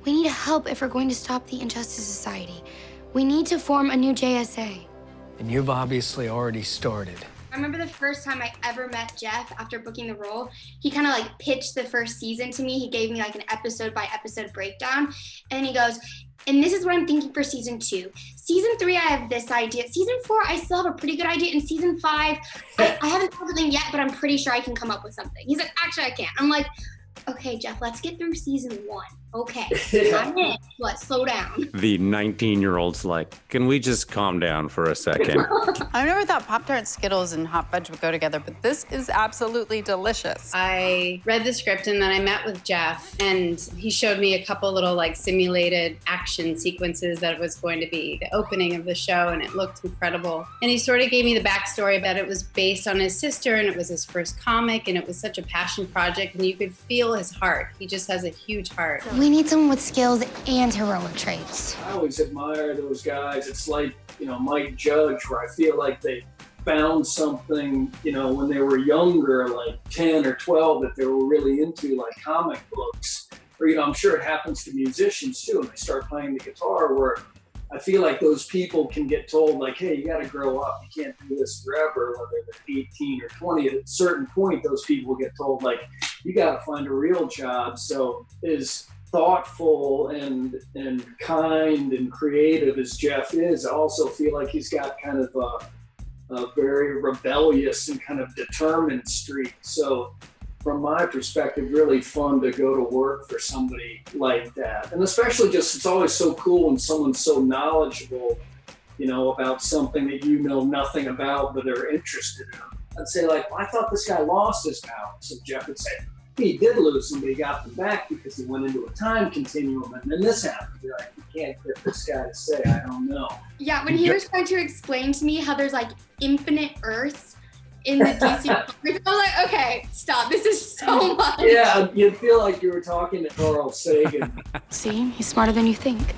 We need help if we're going to stop the Injustice Society. We need to form a new JSA. And you've obviously already started. I remember the first time I ever met Geoff after booking the role. He kind of like pitched the first season to me. He gave me like an episode by episode breakdown. And he goes, and this is what I'm thinking for season 2. Season 3, I have this idea. Season 4, I still have a pretty good idea. And season 5, I haven't thought of anything yet, but I'm pretty sure I can come up with something. He's like, actually, I can't. I'm like, okay, Geoff, let's get through season 1. Okay, I'm in. Let's slow down. The 19-year-old's like, can we just calm down for a second? I never thought Pop-Tarts, Skittles, and hot fudge would go together, but this is absolutely delicious. I read the script and then I met with Geoff, and he showed me a couple little like simulated action sequences that it was going to be the opening of the show, and it looked incredible. And he sort of gave me the backstory about it was based on his sister, and it was his first comic, and it was such a passion project, and you could feel his heart. He just has a huge heart. We need someone with skills and heroic traits. I always admire those guys. It's like, Mike Judge, where I feel like they found something, when they were younger, like 10 or 12, that they were really into, like comic books. Or, I'm sure it happens to musicians too, and they start playing the guitar, where I feel like those people can get told, like, hey, you got to grow up. You can't do this forever, whether they're 18 or 20. At a certain point, those people get told, like, you got to find a real job. So as thoughtful and kind and creative as Geoff is, I also feel like he's got kind of a very rebellious and kind of determined streak. So from my perspective, really fun to go to work for somebody like that. And especially just, it's always so cool when someone's so knowledgeable, about something that you know nothing about, but they're interested in. I'd say, like, well, I thought this guy lost his balance. So Geoff would say, he did lose them, but he got them back because he went into a time continuum, and then this happened. You're like, you can't get this guy to say, I don't know. Yeah, when he was trying to explain to me how there's like infinite Earths in the DC comics, I was like, okay, stop. This is so much. Yeah, you'd feel like you were talking to Carl Sagan. See, he's smarter than you think.